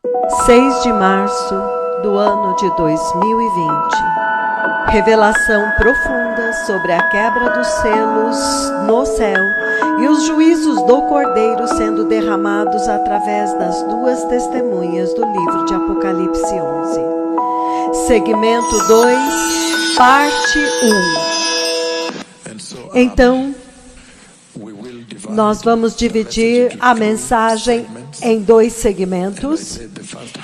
6 de março do ano de 2020. Revelação profunda sobre a quebra dos selos no céu e os juízos do Cordeiro sendo derramados através das duas testemunhas do livro de Apocalipse 11. Segmento 2, parte 1. Então, nós vamos dividir a mensagem em 2 segmentos.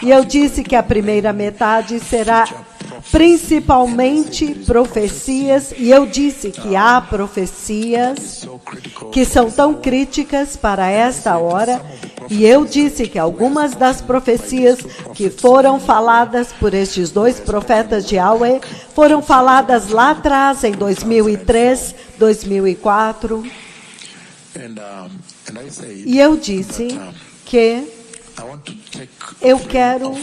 E eu disse que a primeira metade será principalmente profecias, e eu disse que há profecias que são tão críticas para esta hora, e eu disse que algumas das profecias que foram faladas por estes 2 profetas de Yahweh foram faladas lá atrás, em 2003, 2004, e eu disse que eu quero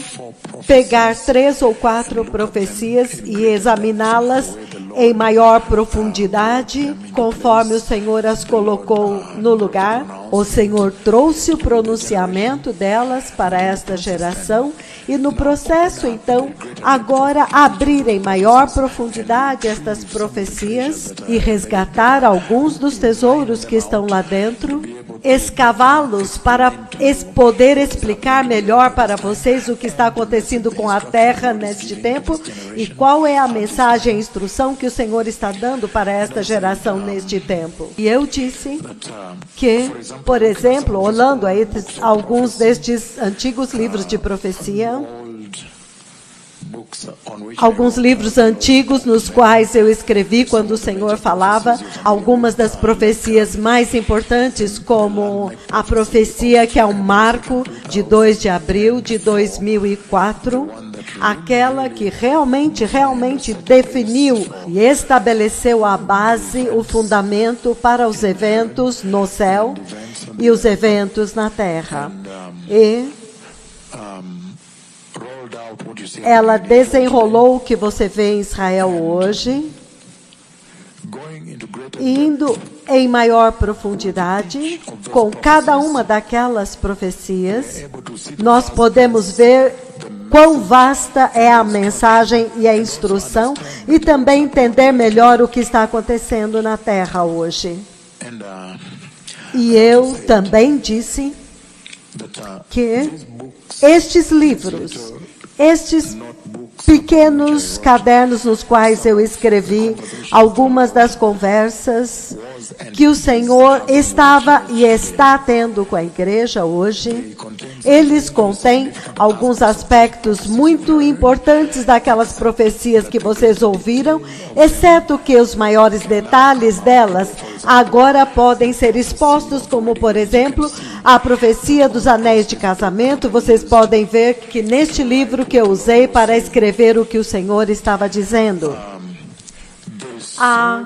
pegar 3 ou 4 profecias e examiná-las em maior profundidade, conforme o Senhor as colocou no lugar. O Senhor trouxe o pronunciamento delas para esta geração e no processo, então, agora abrir em maior profundidade estas profecias e resgatar alguns dos tesouros que estão lá dentro, escavá-los para poder explicar melhor para vocês o que está acontecendo com a Terra neste tempo e qual é a mensagem e instrução que o Senhor está dando para esta geração neste tempo. E eu disse que, por exemplo, olhando aí alguns destes antigos livros de profecia, alguns livros antigos nos quais eu escrevi quando o Senhor falava, algumas das profecias mais importantes, como a profecia que é um marco de 2 de abril de 2004, aquela que realmente definiu e estabeleceu a base, o fundamento para os eventos no céu e os eventos na terra. E ela desenrolou o que você vê em Israel hoje, indo em maior profundidade com cada uma daquelas profecias. Nós podemos ver quão vasta é a mensagem e a instrução e também entender melhor o que está acontecendo na terra hoje. E eu também disse que estes livros, estes pequenos cadernos nos quais eu escrevi algumas das conversas que o Senhor estava e está tendo com a igreja hoje, eles contêm alguns aspectos muito importantes daquelas profecias que vocês ouviram, exceto que os maiores detalhes delas agora podem ser expostos, como, por exemplo, a profecia dos anéis de casamento. Vocês podem ver que neste livro que eu usei para escrever o que o Senhor estava dizendo, há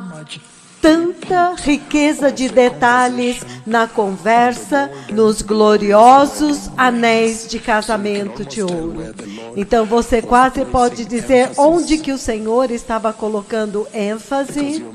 tanta riqueza de detalhes na conversa, nos gloriosos anéis de casamento de ouro. Então você quase pode dizer onde que o Senhor estava colocando ênfase,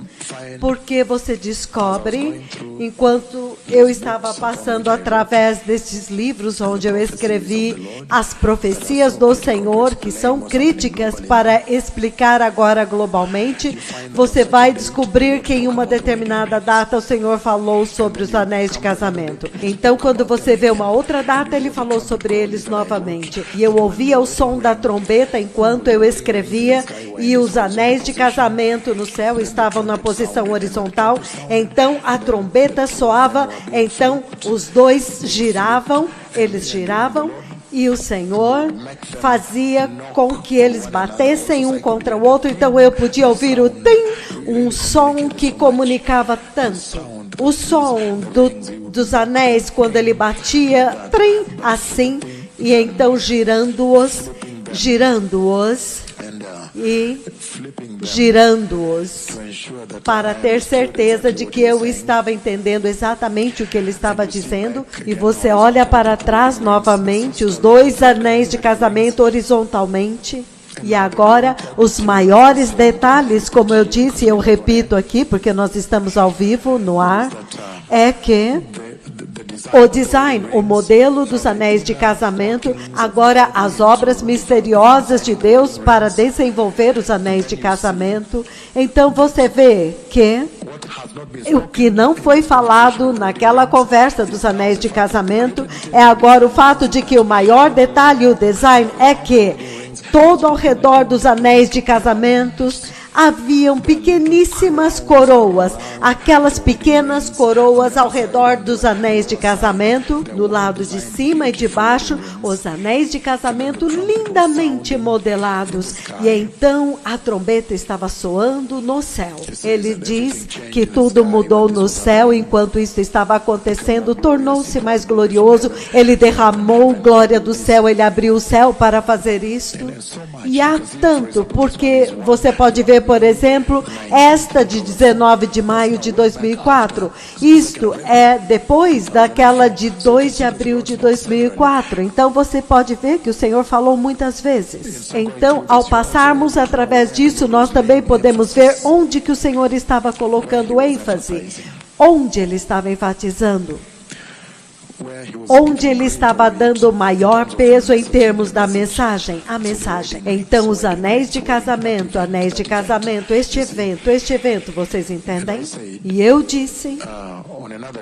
porque você descobre, enquanto eu estava passando através destes livros onde eu escrevi as profecias do Senhor, que são críticas para explicar agora globalmente, você vai descobrir que em uma determinada data o Senhor falou sobre os anéis de casamento. Então, quando você vê uma outra data, ele falou sobre eles novamente. E eu ouvia o som da trombeta enquanto eu escrevia, e os anéis de casamento no céu estavam na posição horizontal. Então, a trombeta soava, então os 2 giravam, eles giravam, e o Senhor fazia com que eles batessem um contra o outro. Então eu podia ouvir o tim, um som que comunicava tanto. O som dos anéis quando ele batia, trim, assim, e então girando-os para ter certeza de que eu estava entendendo exatamente o que ele estava dizendo. E você olha para trás novamente, os 2 anéis de casamento horizontalmente. E agora, os maiores detalhes, como eu disse, eu repito aqui, porque nós estamos ao vivo, no ar, é que o design, o modelo dos anéis de casamento, agora as obras misteriosas de Deus para desenvolver os anéis de casamento. Então você vê que o que não foi falado naquela conversa dos anéis de casamento é agora o fato de que o maior detalhe, o design, é que todo ao redor dos anéis de casamentos haviam pequeníssimas coroas, aquelas pequenas coroas ao redor dos anéis de casamento, do lado de cima e de baixo, os anéis de casamento lindamente modelados. E então a trombeta estava soando no céu. Ele diz que tudo mudou no céu enquanto isso estava acontecendo, tornou-se mais glorioso, ele derramou glória do céu, ele abriu o céu para fazer isto. E há tanto, porque você pode ver, por exemplo, esta de 19 de maio de 2004. Isto é depois daquela de 2 de abril de 2004. Então, você pode ver que o Senhor falou muitas vezes. Então, ao passarmos através disso, nós também podemos ver onde que o Senhor estava colocando ênfase, onde Ele estava enfatizando, onde ele estava dando maior peso em termos da mensagem, a mensagem. Então, os anéis de casamento, este evento, vocês entendem? E eu disse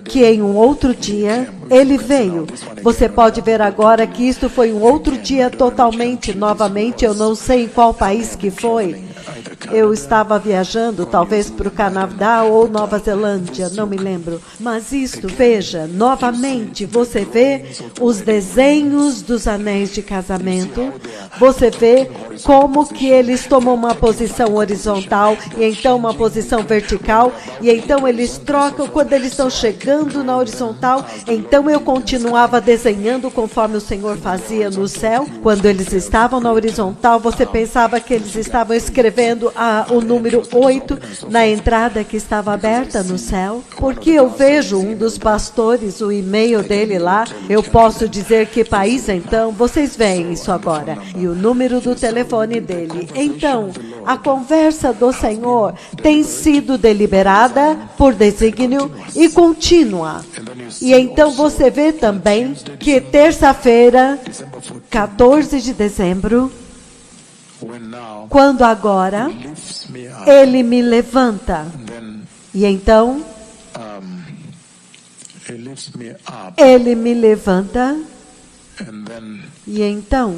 que em um outro dia, ele veio. Você pode ver agora que isto foi um outro dia totalmente, novamente, eu não sei em qual país que foi. Eu estava viajando, talvez para o Canadá ou Nova Zelândia, não me lembro. Mas isto, veja, novamente, você vê os desenhos dos anéis de casamento, você vê como que eles tomam uma posição horizontal, e então uma posição vertical, e então eles trocam, quando eles estão chegando na horizontal, então eu continuava desenhando conforme o Senhor fazia no céu. Quando eles estavam na horizontal, você pensava que eles estavam escrevendo o número 8 na entrada que estava aberta no céu, porque eu vejo um dos pastores, o e-mail dele lá, eu posso dizer que país então, vocês veem isso agora, e o número do telefone dele. Então, a conversa do Senhor tem sido deliberada por desígnio e contínua. E então você vê também que terça-feira, 14 de dezembro, quando agora ele me levanta, e então ele me levanta, e então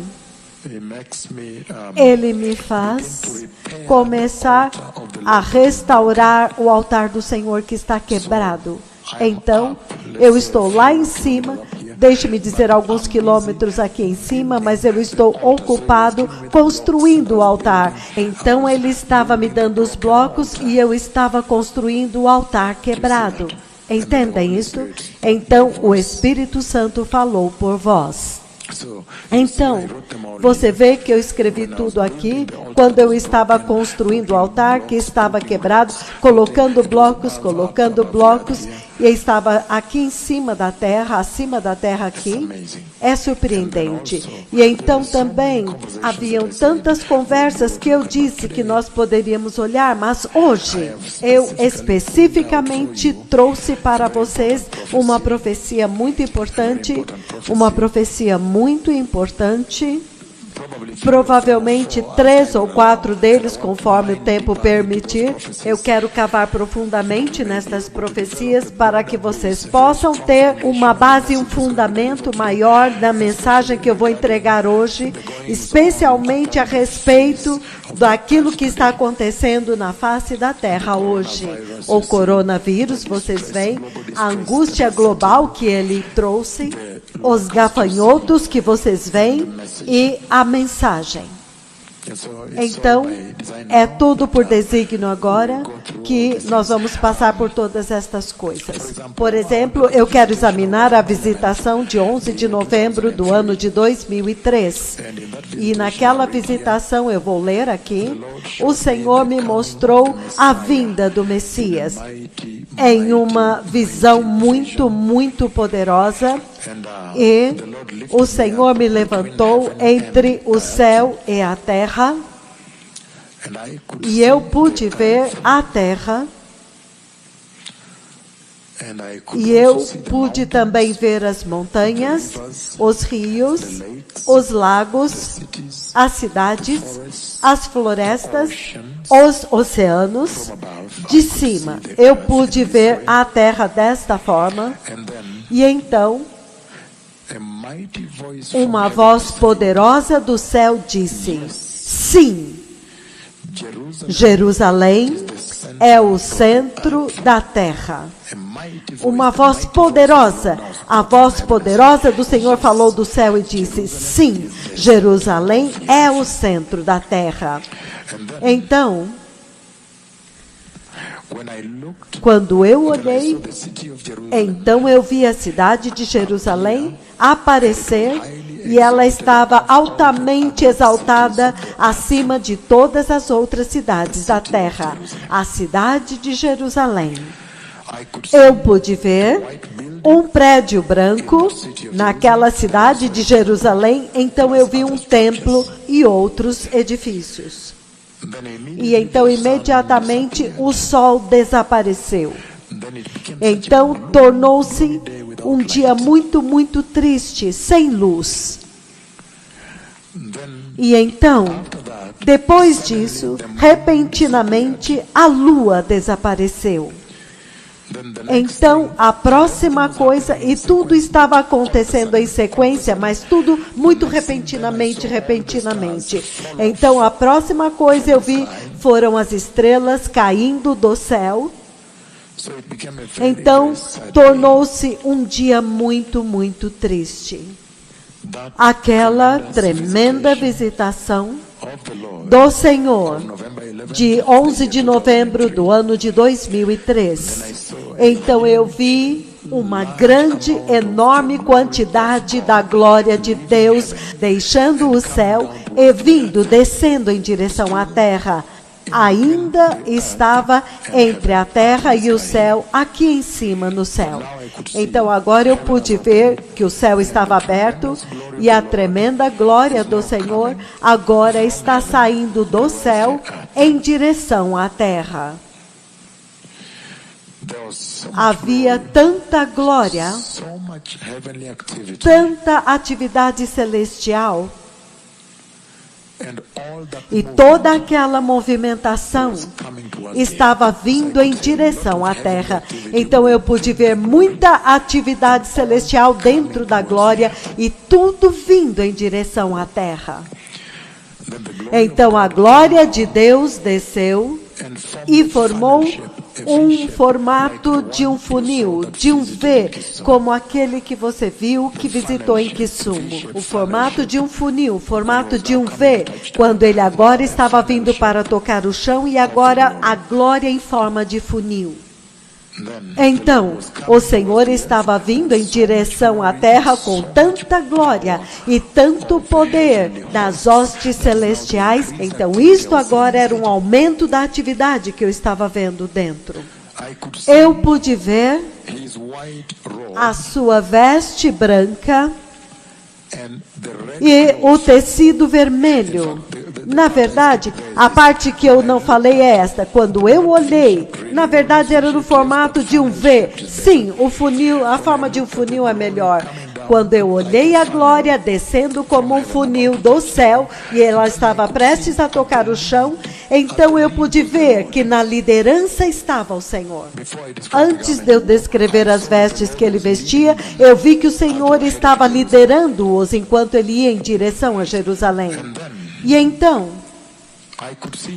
ele me faz começar a restaurar o altar do Senhor que está quebrado. Então, eu estou lá em cima, deixe-me dizer alguns quilômetros aqui em cima, mas eu estou ocupado construindo o altar. Então, ele estava me dando os blocos e eu estava construindo o altar quebrado. Entendem isso? Então, o Espírito Santo falou por vós. Então, você vê que eu escrevi tudo aqui, quando eu estava construindo o altar, que estava quebrado, colocando blocos, e estava aqui em cima da terra, acima da terra aqui. É surpreendente. E então também haviam tantas conversas que eu disse que nós poderíamos olhar, mas hoje eu especificamente trouxe para vocês uma profecia muito importante, provavelmente 3 ou 4 deles, conforme o tempo permitir. Eu quero cavar profundamente nestas profecias para que vocês possam ter uma base, um fundamento maior da mensagem que eu vou entregar hoje, especialmente a respeito daquilo que está acontecendo na face da Terra hoje. O coronavírus, vocês veem, a angústia global que ele trouxe, os gafanhotos que vocês veem e a mensagem. Então, é tudo por desígnio agora que nós vamos passar por todas estas coisas. Por exemplo, eu quero examinar a visitação de 11 de novembro do ano de 2003. E naquela visitação, eu vou ler aqui, o Senhor me mostrou a vinda do Messias em uma visão muito, muito poderosa. E o Senhor me levantou entre o céu e a terra, e eu pude ver a terra, E eu pude também ver as montanhas, os rios, os lagos, as cidades, as florestas, os oceanos. De cima, eu pude ver a terra desta forma. E então, uma voz poderosa do céu disse: sim, Jerusalém é o centro da terra. Uma voz poderosa, a voz poderosa do Senhor falou do céu e disse: sim, Jerusalém é o centro da terra. Então, quando eu olhei, então eu vi a cidade de Jerusalém aparecer e ela estava altamente exaltada acima de todas as outras cidades da terra, a cidade de Jerusalém. Eu pude ver um prédio branco naquela cidade de Jerusalém, então eu vi um templo e outros edifícios. E então, imediatamente, o sol desapareceu. Então, tornou-se um dia muito, muito triste, sem luz. E então, depois disso, repentinamente, a lua desapareceu. Então, a próxima coisa, e tudo estava acontecendo em sequência, mas tudo muito repentinamente. Então, a próxima coisa eu vi foram as estrelas caindo do céu. Então, tornou-se um dia muito, muito triste. Aquela tremenda visitação do Senhor, de 11 de novembro do ano de 2003. Então eu vi uma grande, enorme quantidade da glória de Deus deixando o céu e descendo em direção à terra. Ainda estava entre a terra e o céu, aqui em cima no céu. Então agora eu pude ver que o céu estava aberto e a tremenda glória do Senhor agora está saindo do céu em direção à terra. Havia tanta glória, tanta atividade celestial, e toda aquela movimentação estava vindo em direção à terra. Então eu pude ver muita atividade celestial dentro da glória e tudo vindo em direção à terra. Então a glória de Deus desceu e formou um formato de um funil, de um V, como aquele que você viu que visitou em Kisumu. O formato de um funil, o formato de um V, quando ele agora estava vindo para tocar o chão e agora a glória em forma de funil. Então, o Senhor estava vindo em direção à terra com tanta glória e tanto poder das hostes celestiais. Então, isto agora era um aumento da atividade que eu estava vendo dentro. Eu pude ver a sua veste branca e o tecido vermelho. Na verdade, a parte que eu não falei é esta. Quando eu olhei, na verdade era no formato de um V. Sim, o funil, a forma de um funil é melhor. Quando eu olhei a glória descendo como um funil do céu, e ela estava prestes a tocar o chão, então eu pude ver que na liderança estava o Senhor. Antes de eu descrever as vestes que ele vestia, eu vi que o Senhor estava liderando-os enquanto ele ia em direção a Jerusalém. E então,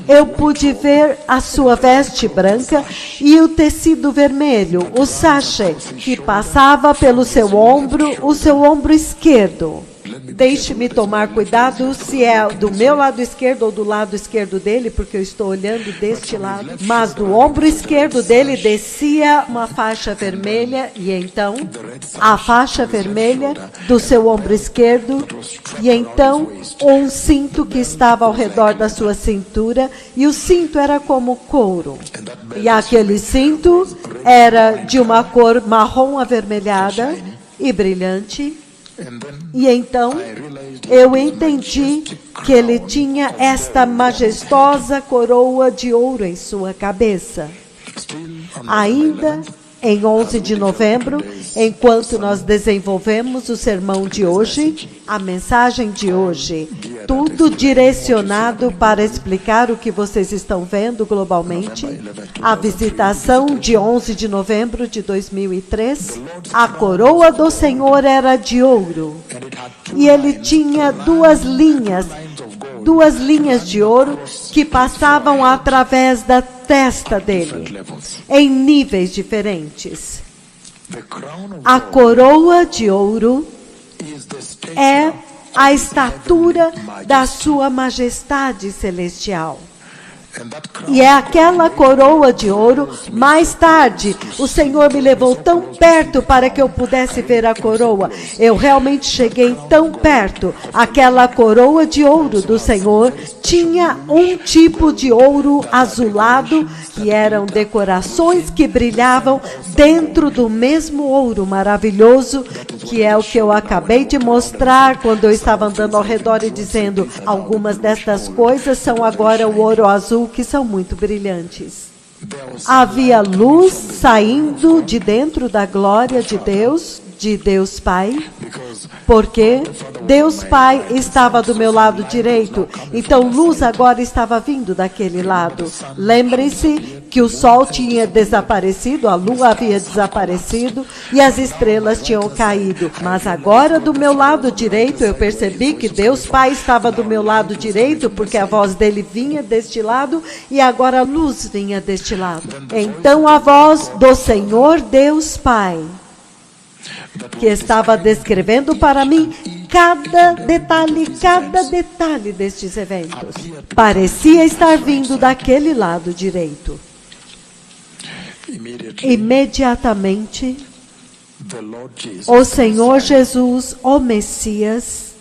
eu pude ver a sua veste branca e o tecido vermelho, o sachê, que passava pelo seu ombro, o seu ombro esquerdo. Deixe-me tomar cuidado se é do meu lado esquerdo ou do lado esquerdo dele, porque eu estou olhando deste lado. Mas do ombro esquerdo dele descia uma faixa vermelha, e então a faixa vermelha do seu ombro esquerdo, e então um cinto que estava ao redor da sua cintura, e o cinto era como couro. E aquele cinto era de uma cor marrom avermelhada e brilhante. E então eu entendi que ele tinha esta majestosa coroa de ouro em sua cabeça. Ainda em 11 de novembro, enquanto nós desenvolvemos o sermão de hoje, a mensagem de hoje, tudo direcionado para explicar o que vocês estão vendo globalmente, a visitação de 11 de novembro de 2003, a coroa do Senhor era de ouro, e ele tinha duas linhas de ouro que passavam através da testa dele, em níveis diferentes. A coroa de ouro é a estatura da sua majestade celestial. E é aquela coroa de ouro. Mais tarde, o Senhor me levou tão perto para que eu pudesse ver a coroa. Eu realmente cheguei tão perto. Aquela coroa de ouro do Senhor tinha um tipo de ouro azulado, que eram decorações que brilhavam dentro do mesmo ouro maravilhoso, que é o que eu acabei de mostrar quando eu estava andando ao redor e dizendo, algumas destas coisas são agora o ouro azul, que são muito brilhantes. Havia luz saindo de dentro da glória de Deus Pai, porque Deus Pai estava do meu lado direito, então luz agora estava vindo daquele lado. Lembrem-se que o sol tinha desaparecido, a lua havia desaparecido e as estrelas tinham caído, mas agora do meu lado direito eu percebi que Deus Pai estava do meu lado direito, porque a voz dele vinha deste lado e agora a luz vinha deste lado. Então a voz do Senhor Deus Pai, que estava descrevendo para mim cada detalhe destes eventos, parecia estar vindo daquele lado direito. Imediatamente, o Senhor Jesus, o Messias,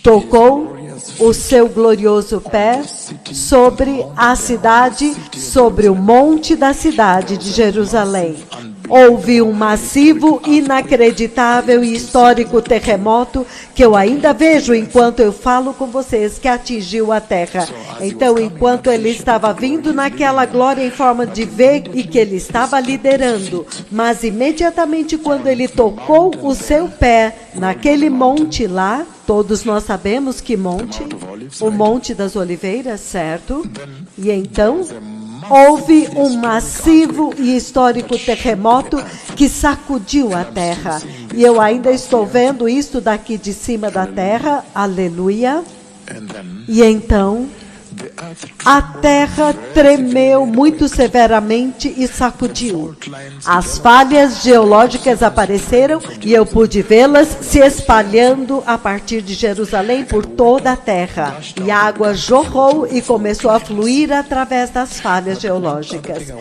tocou o seu glorioso pé sobre a cidade, sobre o monte da cidade de Jerusalém. Houve um massivo, inacreditável e histórico terremoto que eu ainda vejo enquanto eu falo com vocês, que atingiu a terra. Então, enquanto ele estava vindo naquela glória em forma de V e que ele estava liderando, mas imediatamente quando ele tocou o seu pé naquele monte lá, todos nós sabemos que monte, o Monte das Oliveiras, certo? E então houve um massivo e histórico terremoto que sacudiu a terra. E eu ainda estou vendo isto daqui de cima da terra, aleluia. E então a terra tremeu muito severamente e sacudiu. As falhas geológicas apareceram e eu pude vê-las se espalhando a partir de Jerusalém por toda a terra. E a água jorrou e começou a fluir através das falhas geológicas.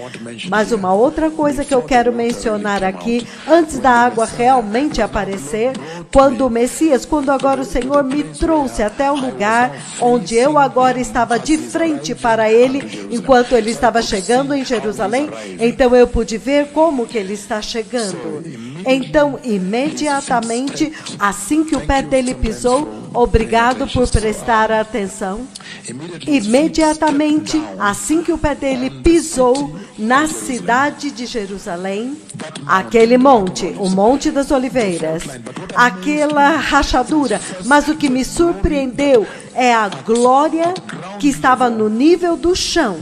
Mas uma outra coisa que eu quero mencionar aqui, antes da água realmente aparecer, quando o Messias, quando agora o Senhor me trouxe até o lugar onde eu agora estava de frente para ele, enquanto ele estava chegando em Jerusalém, então eu pude ver como que ele está chegando. Então, imediatamente, assim que o pé dele pisou, obrigado por prestar atenção, imediatamente, assim que o pé dele pisou na cidade de Jerusalém, aquele monte, o Monte das Oliveiras, aquela rachadura, mas o que me surpreendeu é a glória que estava no nível do chão,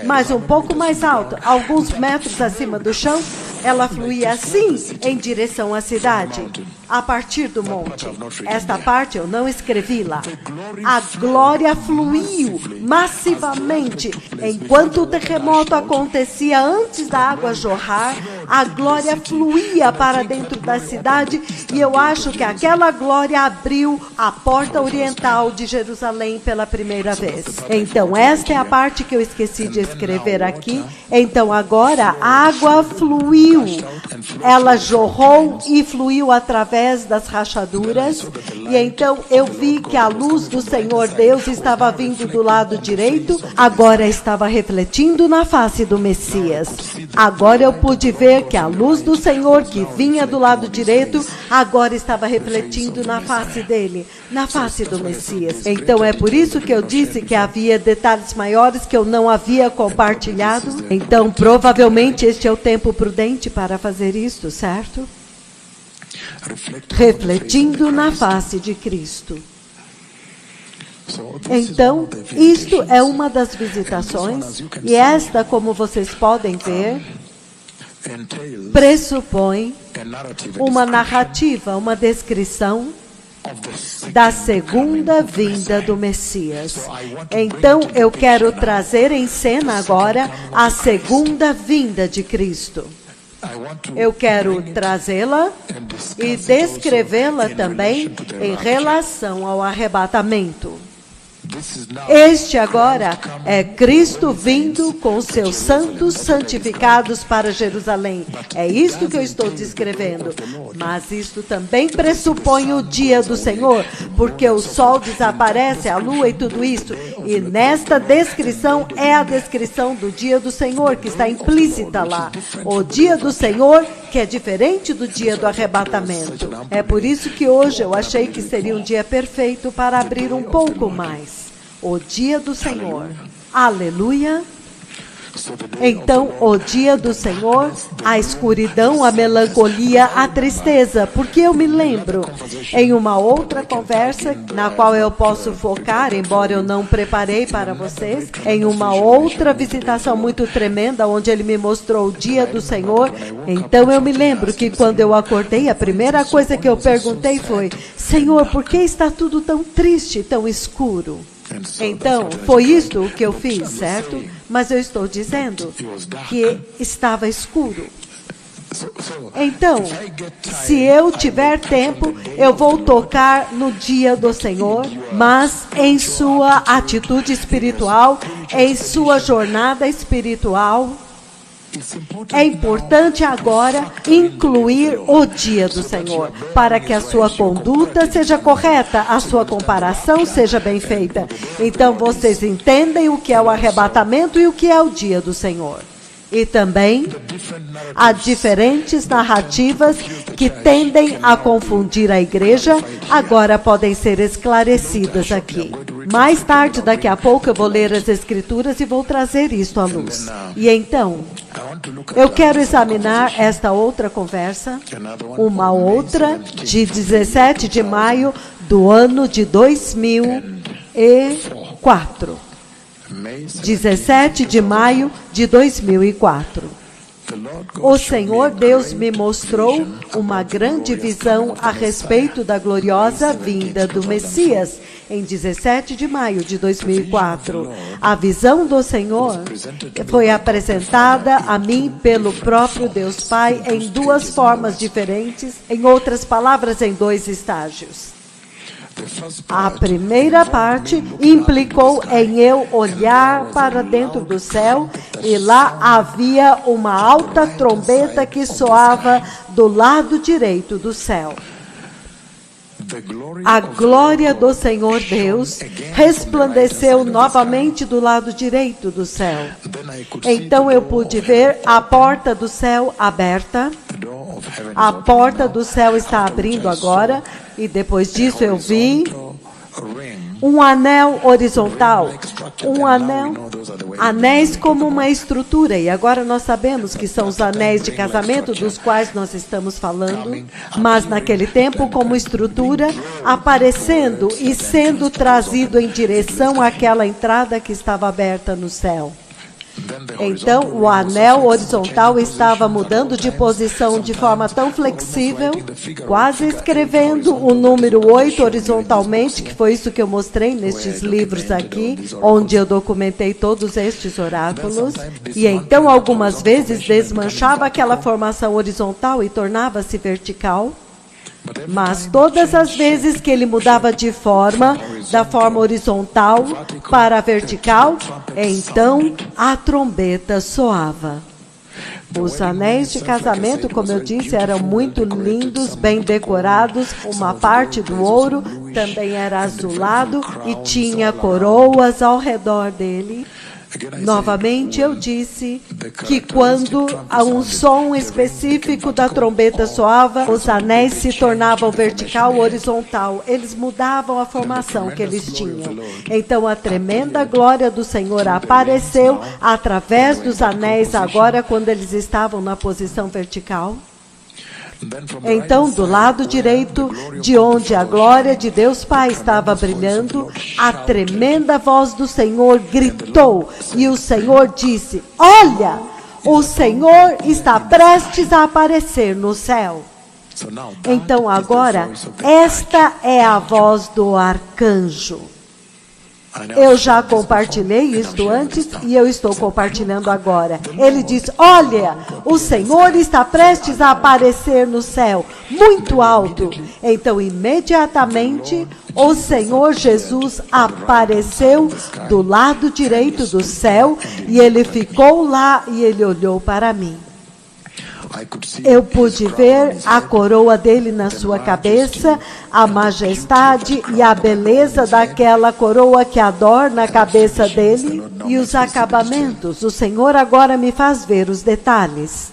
mas um pouco mais alto, alguns metros acima do chão, ela fluía assim em direção à cidade, a partir do monte. Esta parte eu não escrevi lá. A glória fluiu massivamente. Enquanto o terremoto acontecia antes da água jorrar, a glória fluía para dentro da cidade e eu acho que aquela glória abriu a porta oriental de Jerusalém pela primeira vez. Então, esta é a parte que eu esqueci de escrever aqui. Então, agora a água fluiu. Ela jorrou e fluiu através através das rachaduras, e então eu vi que a luz do Senhor Deus estava vindo do lado direito, agora estava refletindo na face do Messias. Agora eu pude ver que a luz do Senhor que vinha do lado direito, agora estava refletindo na face dele, na face do Messias. Então é por isso que eu disse que havia detalhes maiores que eu não havia compartilhado. Então provavelmente este é o tempo prudente para fazer isto, certo? Refletindo na face de Cristo. Então, isto é uma das visitações, e esta, como vocês podem ver, pressupõe uma narrativa, uma descrição da segunda vinda do Messias. Então, eu quero trazer em cena agora a segunda vinda de Cristo. Eu quero trazê-la e descrevê-la também em relação ao arrebatamento. Este agora é Cristo vindo com seus santos santificados para Jerusalém. É isto que eu estou descrevendo. Mas isto também pressupõe o dia do Senhor, porque o sol desaparece, a lua e tudo isso. E nesta descrição é a descrição do dia do Senhor que está implícita lá. O dia do Senhor que é diferente do dia do arrebatamento. É por isso que hoje eu achei que seria um dia perfeito para abrir um pouco mais. O dia do Senhor. Aleluia. Então, o dia do Senhor, a escuridão, a melancolia, a tristeza, porque eu me lembro em uma outra conversa, na qual eu posso focar, embora eu não preparei para vocês, em uma outra visitação muito tremenda, onde ele me mostrou o dia do Senhor. Então, eu me lembro que quando eu acordei, a primeira coisa que eu perguntei foi: Senhor, por que está tudo tão triste, tão escuro? Então, foi isto o que eu fiz, certo? Mas eu estou dizendo que estava escuro. Então, se eu tiver tempo, eu vou tocar no dia do Senhor, mas em sua atitude espiritual, em sua jornada espiritual. É importante agora incluir o dia do Senhor, para que a sua conduta seja correta, a sua comparação seja bem feita. Então vocês entendem o que é o arrebatamento e o que é o dia do Senhor. E também há diferentes narrativas que tendem a confundir a igreja, agora podem ser esclarecidas aqui. Mais tarde, daqui a pouco, eu vou ler as Escrituras e vou trazer isto à luz. E então, eu quero examinar esta outra conversa, uma outra de 17 de maio do ano de 2004. 17 de maio de 2004. O Senhor Deus me mostrou uma grande visão a respeito da gloriosa vinda do Messias, em 17 de maio de 2004. A visão do Senhor foi apresentada a mim pelo próprio Deus Pai em duas formas diferentes, em outras palavras, em dois estágios. A primeira parte implicou em eu olhar para dentro do céu e lá havia uma alta trombeta que soava do lado direito do céu. A glória do Senhor Deus resplandeceu novamente do lado direito do céu. Então eu pude ver a porta do céu aberta. A porta do céu está abrindo agora. E depois disso eu vi um anel horizontal, anéis como uma estrutura, e agora nós sabemos que são os anéis de casamento dos quais nós estamos falando, mas naquele tempo como estrutura, aparecendo e sendo trazido em direção àquela entrada que estava aberta no céu. Então, o anel horizontal estava mudando de posição de forma tão flexível, quase escrevendo o número 8 horizontalmente, que foi isso que eu mostrei nestes livros aqui, onde eu documentei todos estes oráculos. E então, algumas vezes, desmanchava aquela formação horizontal e tornava-se vertical. Mas todas as vezes que ele mudava de forma, da forma horizontal para a vertical, então a trombeta soava. Os anéis de casamento, como eu disse, eram muito lindos, bem decorados. Uma parte do ouro também era azulado e tinha coroas ao redor dele. Novamente eu disse que quando um som específico da trombeta soava, os anéis se tornavam vertical ou horizontal. Eles mudavam a formação que eles tinham. Então a tremenda glória do Senhor apareceu através dos anéis agora quando eles estavam na posição vertical. Então, do lado direito, de onde a glória de Deus Pai estava brilhando, a tremenda voz do Senhor gritou, e o Senhor disse: olha, o Senhor está prestes a aparecer no céu. Então, agora, esta é a voz do arcanjo. Eu já compartilhei isto antes e eu estou compartilhando agora. Ele diz: olha, o Senhor está prestes a aparecer no céu, muito alto. Então, imediatamente, o Senhor Jesus apareceu do lado direito do céu e ele ficou lá e ele olhou para mim. Eu pude ver a coroa dele na sua cabeça, a majestade e a beleza daquela coroa que adorna a cabeça dele e os acabamentos. O Senhor agora me faz ver os detalhes.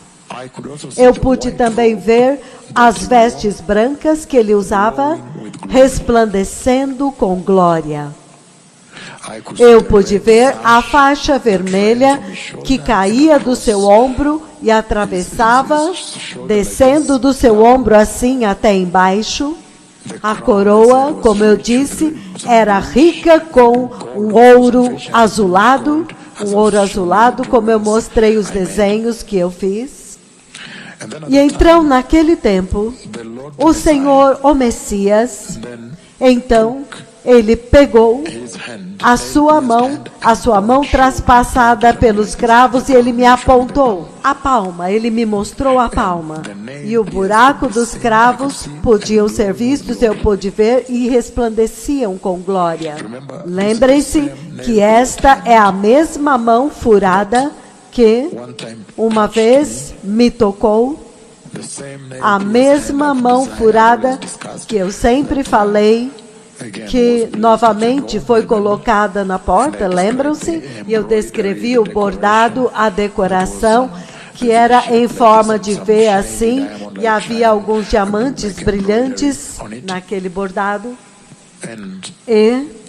Eu pude também ver as vestes brancas que ele usava, resplandecendo com glória. Eu pude ver a faixa vermelha que caía do seu ombro e atravessava, descendo do seu ombro assim até embaixo. A coroa, como eu disse, era rica com um ouro azulado, como eu mostrei os desenhos que eu fiz. E então, naquele tempo, o Senhor, o Messias, então, ele pegou a sua mão traspassada pelos cravos e ele me apontou a palma, ele me mostrou a palma. E o buraco dos cravos podiam ser vistos, eu pude ver, e resplandeciam com glória. Lembrem-se que esta é a mesma mão furada que uma vez me tocou, a mesma mão furada que eu sempre falei, que novamente foi colocada na porta, lembram-se? E eu descrevi o bordado, a decoração, que era em forma de V assim, e havia alguns diamantes brilhantes naquele bordado. E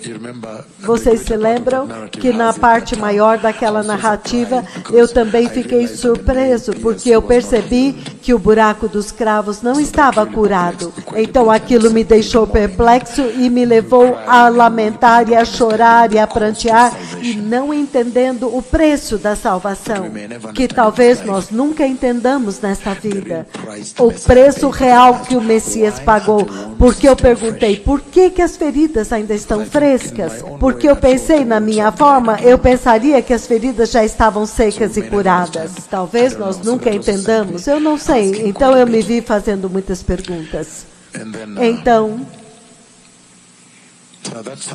vocês se lembram que na parte maior daquela narrativa eu também fiquei surpreso, porque eu percebi que o buraco dos cravos não estava curado. Então aquilo me deixou perplexo e me levou a lamentar e a chorar e a prantear, e não entendendo o preço da salvação, que talvez nós nunca entendamos nesta vida. O preço real que o Messias pagou. Porque eu perguntei, por que as feridas ainda estão frescas? Porque eu pensei na minha forma, eu pensaria que as feridas já estavam secas e curadas. Talvez nós nunca entendamos, eu não sei. Então eu me vi fazendo muitas perguntas.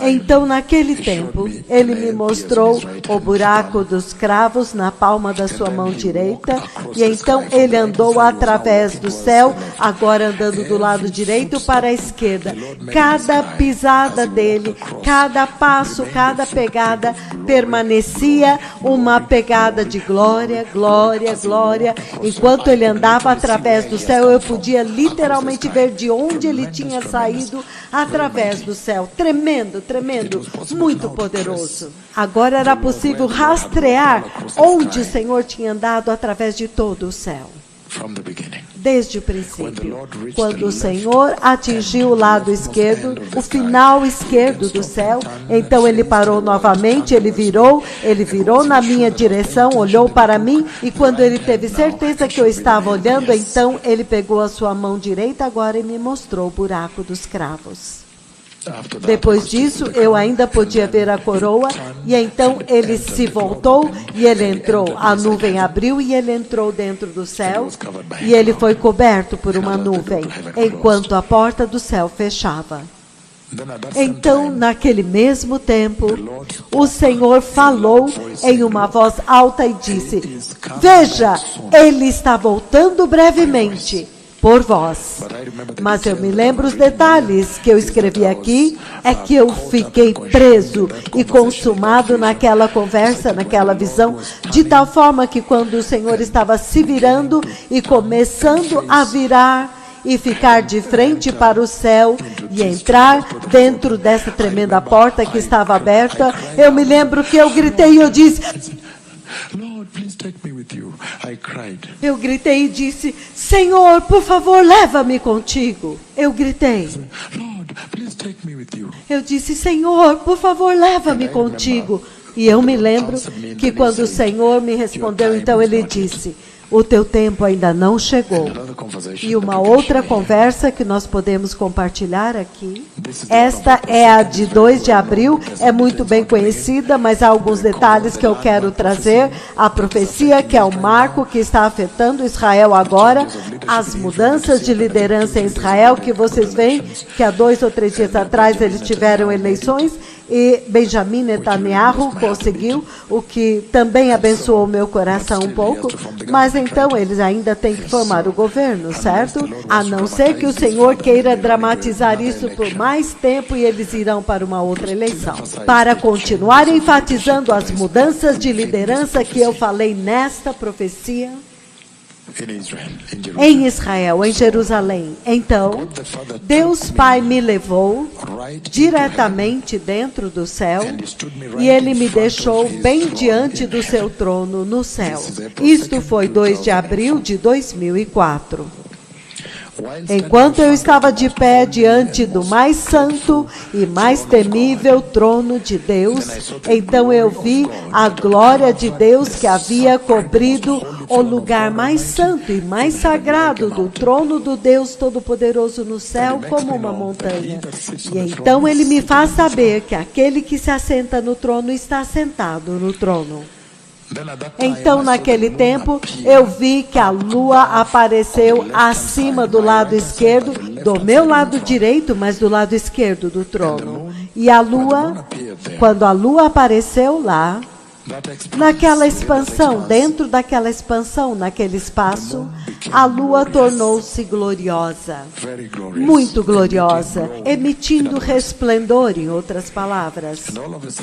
Então, naquele tempo, ele me mostrou o buraco dos cravos na palma da sua mão direita, e então ele andou através do céu, agora andando do lado direito para a esquerda. Cada pisada dele, cada passo, cada pegada, permanecia uma pegada de glória, glória, glória. Enquanto ele andava através do céu, eu podia literalmente ver de onde ele tinha saído através do céu. Tremendo, tremendo, muito poderoso. Agora era possível rastrear onde o Senhor tinha andado através de todo o céu. Desde o princípio, quando o Senhor atingiu o lado esquerdo, o final esquerdo do céu, então ele parou novamente, ele virou na minha direção, olhou para mim, e quando ele teve certeza que eu estava olhando, então ele pegou a sua mão direita agora e me mostrou o buraco dos cravos. Depois disso, eu ainda podia ver a coroa, e então ele se voltou e ele entrou. A nuvem abriu e ele entrou dentro do céu, e ele foi coberto por uma nuvem, enquanto a porta do céu fechava. Então, naquele mesmo tempo, o Senhor falou em uma voz alta e disse: veja, ele está voltando brevemente por vós. Mas eu me lembro os detalhes que eu escrevi aqui, é que eu fiquei preso e consumado naquela conversa, naquela visão, de tal forma que quando o Senhor estava se virando e começando a virar e ficar de frente para o céu e entrar dentro dessa tremenda porta que estava aberta, eu me lembro que eu gritei e eu disse... Eu gritei e disse, Senhor, por favor, leva-me contigo. Eu gritei. Eu disse, Senhor, por favor, leva-me contigo. E eu me lembro que quando o Senhor me respondeu, então ele disse... O teu tempo ainda não chegou. E uma outra conversa que nós podemos compartilhar aqui. Esta é a de 2 de abril, é muito bem conhecida, mas há alguns detalhes que eu quero trazer. A profecia, que é o marco que está afetando Israel agora, as mudanças de liderança em Israel, que vocês veem que há 2 ou 3 dias atrás eles tiveram eleições, e Benjamin Netanyahu conseguiu, o que também abençoou o meu coração um pouco, mas então eles ainda têm que formar o governo, certo? A não ser que o Senhor queira dramatizar isso por mais tempo e eles irão para uma outra eleição. Para continuar enfatizando as mudanças de liderança que eu falei nesta profecia, em Israel, em Jerusalém. Então, Deus Pai me levou diretamente dentro do céu e Ele me deixou bem diante do seu trono no céu. Isto foi 2 de abril de 2004. Enquanto eu estava de pé diante do mais santo e mais temível trono de Deus, então eu vi a glória de Deus que havia cobrido o lugar mais santo e mais sagrado do trono do Deus Todo-Poderoso no céu como uma montanha. E então ele me faz saber que aquele que se assenta no trono está sentado no trono. Então, naquele tempo, eu vi que a lua apareceu acima do lado esquerdo, do meu lado direito, mas do lado esquerdo do trono. E a lua, quando a lua apareceu lá, naquela expansão, dentro daquela expansão, naquele espaço, a lua tornou-se gloriosa, muito gloriosa, emitindo resplendor, em outras palavras.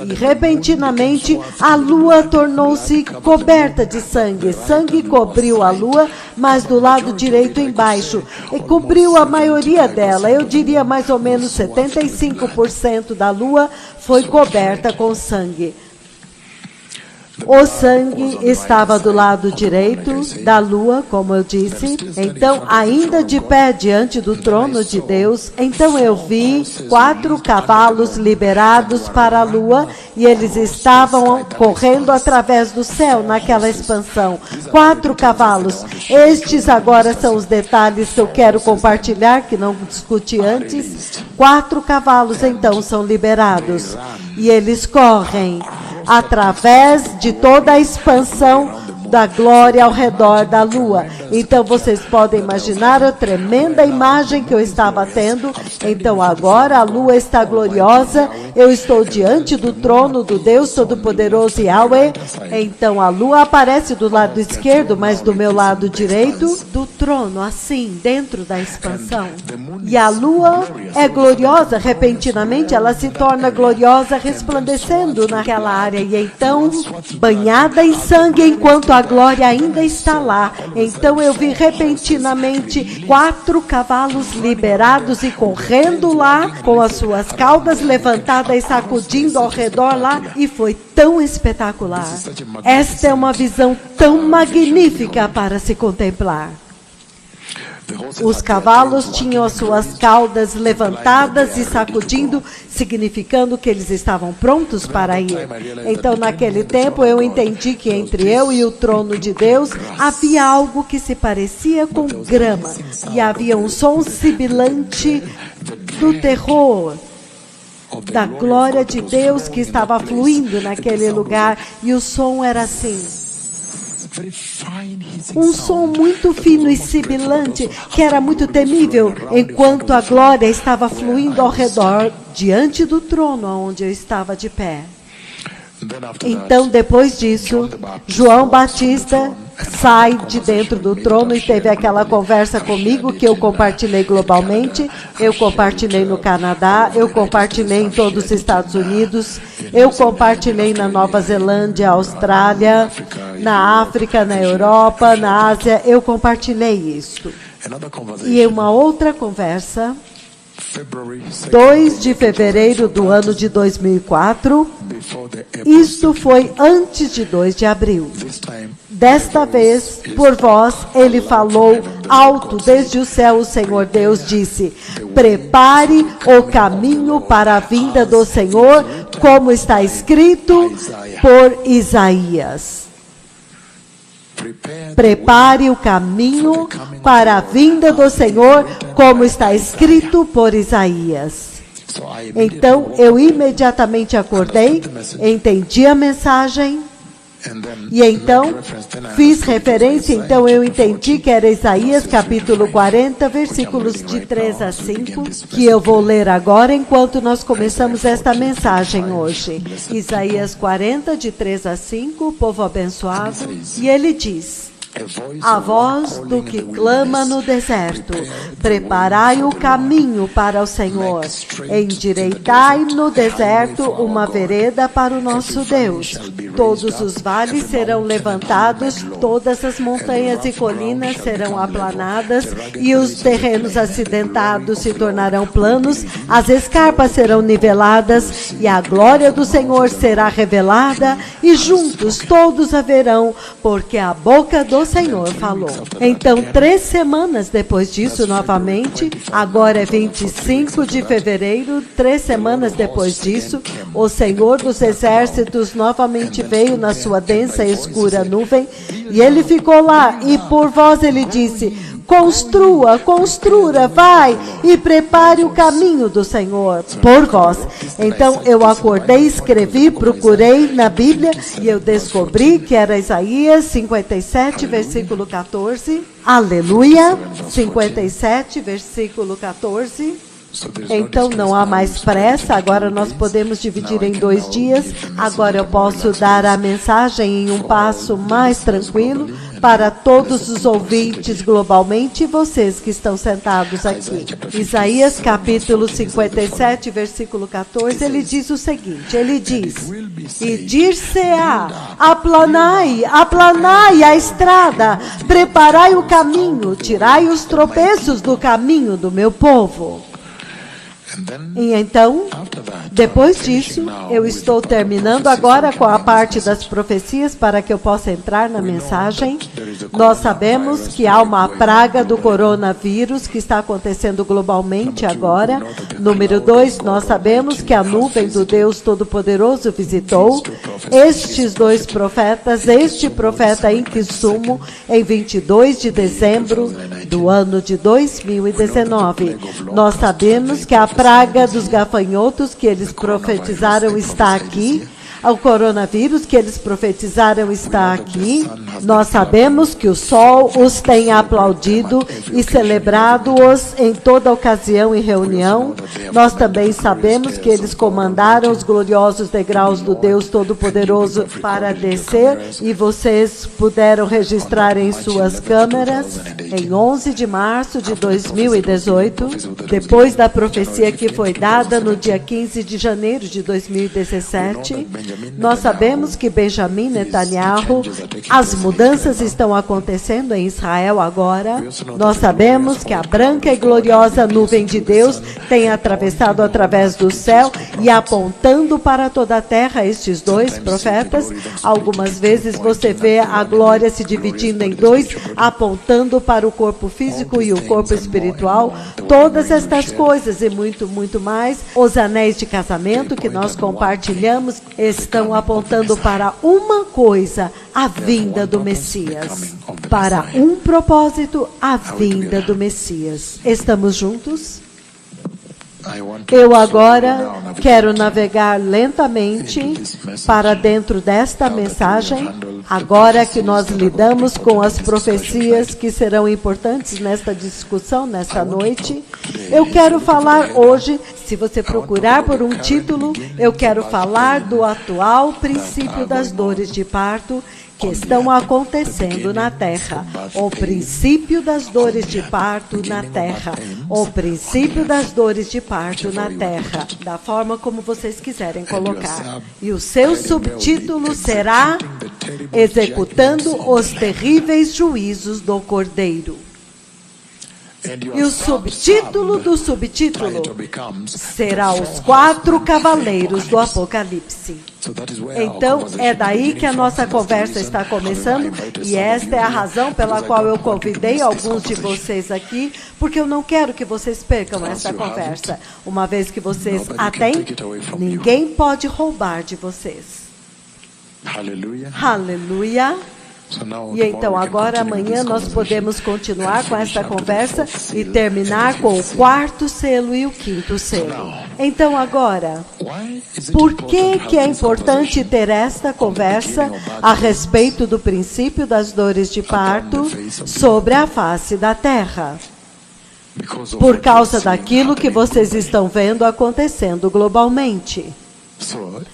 E, repentinamente, a lua tornou-se coberta de sangue. Sangue cobriu a lua, mas do lado direito embaixo. E cobriu a maioria dela, eu diria mais ou menos 75% da lua foi coberta com sangue. O sangue estava do lado direito da lua, como eu disse. Então, ainda de pé diante do trono de Deus, então eu vi 4 cavalos liberados para a lua e eles estavam correndo através do céu naquela expansão. 4 cavalos. Estes agora são os detalhes que eu quero compartilhar, que não discuti antes. 4 cavalos, então, são liberados e eles correm através de toda a expansão da glória ao redor da lua. Então, vocês podem imaginar a tremenda imagem que eu estava tendo. Então, agora a lua está gloriosa, eu estou diante do trono do Deus Todo-Poderoso Yahweh. Então, a lua aparece do lado esquerdo, mas do meu lado direito do trono, assim, dentro da expansão. E a lua é gloriosa, repentinamente ela se torna gloriosa, resplandecendo naquela área. E então, banhada em sangue, enquanto a glória ainda está lá. Então eu vi repentinamente 4 cavalos liberados e correndo lá, com as suas caudas levantadas e sacudindo ao redor lá, e foi tão espetacular. Esta é uma visão tão magnífica para se contemplar. Os cavalos tinham as suas caudas levantadas e sacudindo, significando que eles estavam prontos para ir. Então, naquele tempo, eu entendi que entre eu e o trono de Deus havia algo que se parecia com grama. E havia um som sibilante do terror, da glória de Deus que estava fluindo naquele lugar. E o som era assim. Um som muito fino e sibilante, que era muito temível, enquanto a glória estava fluindo ao redor, diante do trono onde eu estava de pé. Então, depois disso, João Batista sai de dentro do trono e teve aquela conversa comigo que eu compartilhei globalmente, eu compartilhei no Canadá, eu compartilhei em todos os Estados Unidos, eu compartilhei na Nova Zelândia, Austrália, na África, na Europa, na Ásia, eu compartilhei isso. E uma outra conversa, 2 de fevereiro do ano de 2004, isto foi antes de 2 de abril. Desta vez, por vós, ele falou alto desde o céu, o Senhor Deus disse: prepare o caminho para a vinda do Senhor, como está escrito por Isaías. Prepare o caminho para a vinda do Senhor, como está escrito por Isaías. Então, eu imediatamente acordei, entendi a mensagem, e então, fiz referência, então eu entendi que era Isaías capítulo 40, versículos de 3 a 5, que eu vou ler agora enquanto nós começamos esta mensagem hoje. Isaías 40, de 3 a 5, povo abençoado, e ele diz: a voz do que clama no deserto, preparai o caminho para o Senhor, endireitai no deserto uma vereda para o nosso Deus. Todos os vales serão levantados, todas as montanhas e colinas serão aplanadas, e os terrenos acidentados se tornarão planos, as escarpas serão niveladas, e a glória do Senhor será revelada, e juntos todos a verão, porque a boca do Senhor falou. Então, 3 semanas depois disso, novamente, agora é 25 de fevereiro, 3 semanas depois disso, o Senhor dos Exércitos novamente veio na sua densa e escura nuvem, e ele ficou lá, e por voz ele disse: construa, vai e prepare o caminho do Senhor por vós. Então eu acordei, escrevi, procurei na Bíblia e eu descobri que era Isaías 57, versículo 14. Aleluia! 57, versículo 14. Então não há mais pressa, agora nós podemos dividir em 2 dias, agora eu posso dar a mensagem em um passo mais tranquilo para todos os ouvintes globalmente e vocês que estão sentados aqui. Isaías capítulo 57, versículo 14, ele diz o seguinte, ele diz: e dir-se-á, aplanai a estrada, preparai o caminho, tirai os tropeços do caminho do meu povo. E então, depois disso, eu estou terminando agora com a parte das profecias para que eu possa entrar na mensagem. Nós sabemos que há uma praga do coronavírus que está acontecendo globalmente agora. Número 2, nós sabemos que a nuvem do Deus Todo-Poderoso visitou estes 2 profetas, este profeta em Kisumu, em 22 de dezembro do ano de 2019. Nós sabemos que a praga dos gafanhotos que eles profetizaram está aqui. O coronavírus que eles profetizaram está aqui. Nós sabemos que o sol os tem aplaudido e celebrado-os em toda ocasião e reunião. Nós também sabemos que eles comandaram os gloriosos degraus do Deus Todo-Poderoso para descer, e vocês puderam registrar em suas câmeras em 11 de março de 2018, depois da profecia que foi dada no dia 15 de janeiro de 2017. Nós sabemos que Benjamin Netanyahu, as mudanças estão acontecendo em Israel agora. Nós sabemos que a branca e gloriosa nuvem de Deus tem atravessado através do céu e apontando para toda a terra estes 2 profetas. Algumas vezes você vê a glória se dividindo em 2, apontando para o corpo físico e o corpo espiritual. Todas estas coisas e muito, muito mais. Os anéis de casamento que nós compartilhamos estão apontando para uma coisa, a vinda do Messias. Para um propósito, a vinda do Messias. Estamos juntos? Eu agora quero navegar lentamente para dentro desta mensagem, agora que nós lidamos com as profecias que serão importantes nesta discussão, nesta noite. Eu quero falar hoje, se você procurar por um título, eu quero falar do atual princípio das dores de parto que estão acontecendo na Terra. O princípio das dores de parto na Terra. O princípio das dores de parto na Terra. Da forma como vocês quiserem colocar. E o seu subtítulo será Executando os Terríveis Juízos do Cordeiro. E o subtítulo do subtítulo será Os Quatro Cavaleiros do Apocalipse. Então, é daí que a nossa conversa está começando, e esta é a razão pela qual eu convidei alguns de vocês aqui, porque eu não quero que vocês percam essa conversa. Uma vez que vocês a têm, ninguém pode roubar de vocês. Aleluia. E então, agora, amanhã, nós podemos continuar com esta conversa e terminar com o quarto selo e o quinto selo. Então, agora, por que é importante ter esta conversa a respeito do princípio das dores de parto sobre a face da Terra? Por causa daquilo que vocês estão vendo acontecendo globalmente.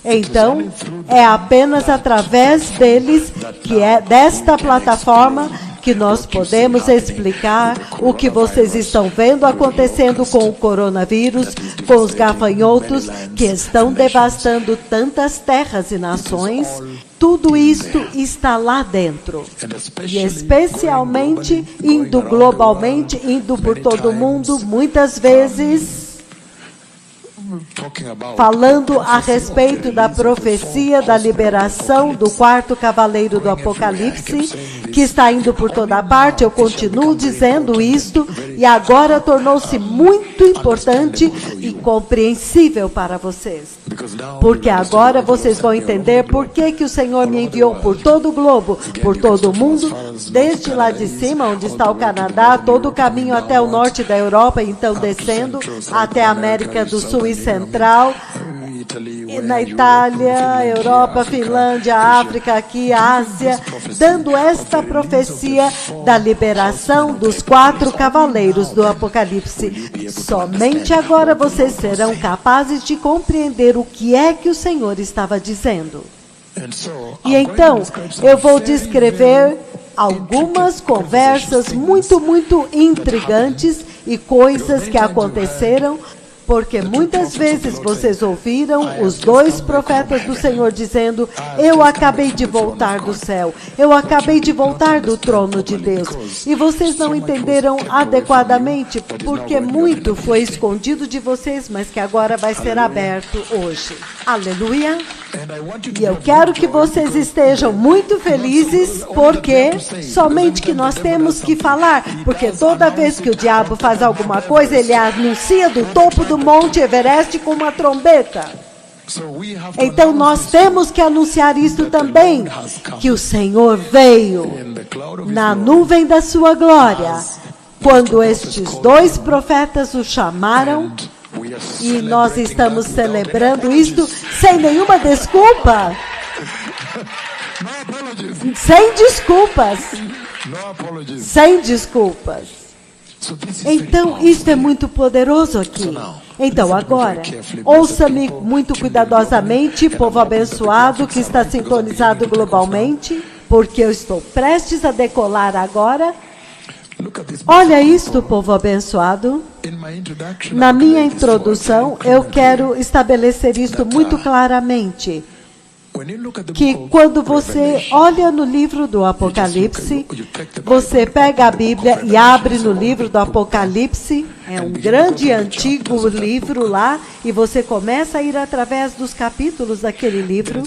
Então, é apenas através deles, que é desta plataforma, que nós podemos explicar o que vocês estão vendo acontecendo com o coronavírus, com os gafanhotos que estão devastando tantas terras e nações. Tudo isto está lá dentro. E especialmente indo globalmente, indo por todo o mundo, muitas vezes falando a respeito da profecia da liberação do quarto cavaleiro do Apocalipse, que está indo por toda parte. Eu continuo dizendo isto, e agora tornou-se muito importante e compreensível para vocês. Porque agora vocês vão entender por que o Senhor me enviou por todo o globo, por todo o mundo, desde lá de cima, onde está o Canadá, todo o caminho até o norte da Europa, então descendo até a América do Sul e Central, e na Itália, Europa, Finlândia, África, aqui, Ásia, dando esta profecia da liberação dos quatro cavaleiros do Apocalipse. Somente agora vocês serão capazes de compreender o que é que o Senhor estava dizendo. E então, eu vou descrever algumas conversas muito intrigantes e coisas que aconteceram, porque muitas vezes vocês ouviram os dois profetas do Senhor dizendo: eu acabei de voltar do céu, eu acabei de voltar do trono de Deus. E vocês não entenderam adequadamente, porque muito foi escondido de vocês, mas que agora vai ser aberto hoje. Aleluia! E eu quero que vocês estejam muito felizes, porque somente que nós temos que falar, porque toda vez que o diabo faz alguma coisa, ele anuncia do topo do Monte Everest com uma trombeta. Então nós temos que anunciar isto também, que o Senhor veio na nuvem da sua glória, quando estes dois profetas o chamaram. E nós estamos celebrando isto sem nenhuma desculpa. Sem desculpas. Sem desculpas. Então, isto é muito poderoso aqui. Então, agora, ouça-me muito cuidadosamente, povo abençoado que está sintonizado globalmente, porque eu estou prestes a decolar agora. Olha isto, povo abençoado. Na minha introdução, eu quero estabelecer isto muito claramente. Que quando você olha no livro do Apocalipse, você pega a Bíblia e abre no livro do Apocalipse, é um grande e antigo livro lá, e você começa a ir através dos capítulos daquele livro.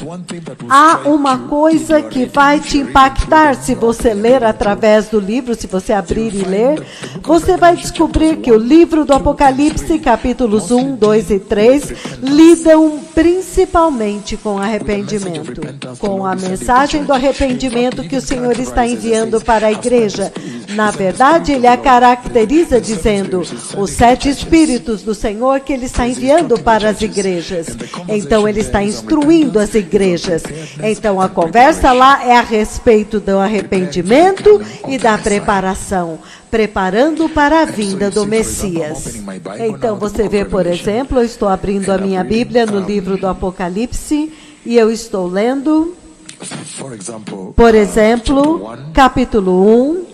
Há uma coisa que vai te impactar se você ler através do livro, se você abrir e ler. Você vai descobrir que o livro do Apocalipse, capítulos 1, 2 e 3, lidam principalmente com arrependimento, com a mensagem do arrependimento que o Senhor está enviando para a igreja. Na verdade, ele a caracteriza dizendo: os 7 Espíritos do Senhor que Ele está enviando para as igrejas. Então, Ele está instruindo as igrejas. Então, a conversa lá é a respeito do arrependimento e da preparação, preparando para a vinda do Messias. Então, você vê, por exemplo, eu estou abrindo a minha Bíblia no livro do Apocalipse e eu estou lendo, por exemplo, capítulo 1.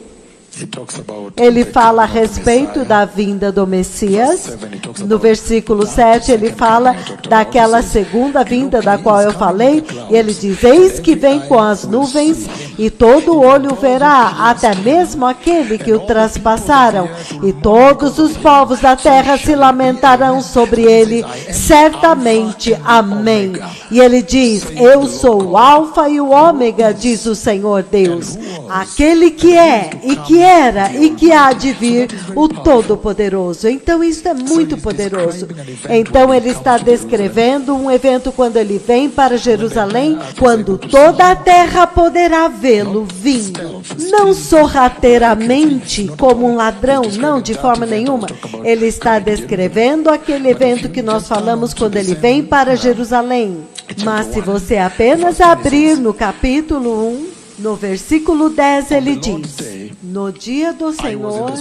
Ele fala a respeito da vinda do Messias. No versículo 7, ele fala daquela segunda vinda da qual eu falei. E ele diz, eis que vem com as nuvens, e todo olho verá, até mesmo aquele que o traspassaram. E todos os povos da terra se lamentarão sobre ele, certamente. Amém. E ele diz, eu sou o Alfa e o Ômega, diz o Senhor Deus, aquele que é, e que era e que há de vir, o Todo-Poderoso. Então, isso é muito poderoso. Então, ele está descrevendo um evento quando ele vem para Jerusalém, quando toda a terra poderá vê-lo vindo. Não sorrateiramente, como um ladrão, não, de forma nenhuma. Ele está descrevendo aquele evento que nós falamos quando ele vem para Jerusalém. Mas se você apenas abrir no capítulo 1, no versículo 10, ele diz, no dia do Senhor,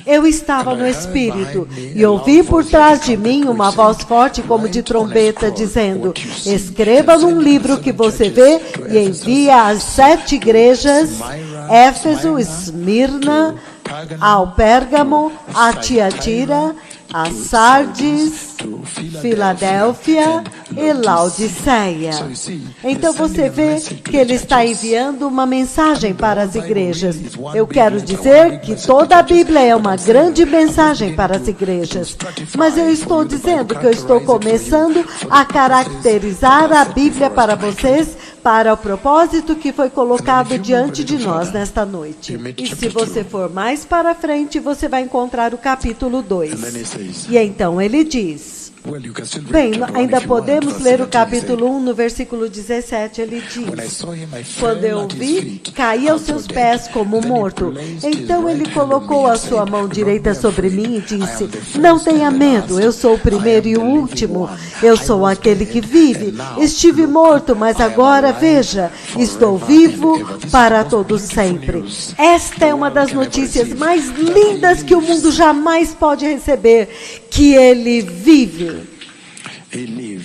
eu estava no Espírito, e ouvi por trás de mim uma voz forte como de trombeta, dizendo, escreva num livro que você vê e envia às 7 igrejas, Éfeso, Esmirna, ao Pérgamo, a Tiatira, a Sardes, Filadélfia e Laodiceia. Então você vê que ele está enviando uma mensagem para as igrejas. Eu quero dizer que toda a Bíblia é uma grande mensagem para as igrejas. Mas eu estou dizendo que eu estou começando a caracterizar a Bíblia para vocês, para o propósito que foi colocado diante de nós nesta noite. E se você for mais para frente, você vai encontrar o capítulo 2. E então ele diz, bem, ainda podemos ler o capítulo 1 no versículo 17, ele diz, quando eu o vi, caí aos seus pés como morto. Então ele colocou a sua mão direita sobre mim e disse, não tenha medo, eu sou o primeiro e o último, eu sou aquele que vive. Estive morto, mas agora, veja, estou vivo para todo sempre. Esta é uma das notícias mais lindas que o mundo jamais pode receber, que ele vive.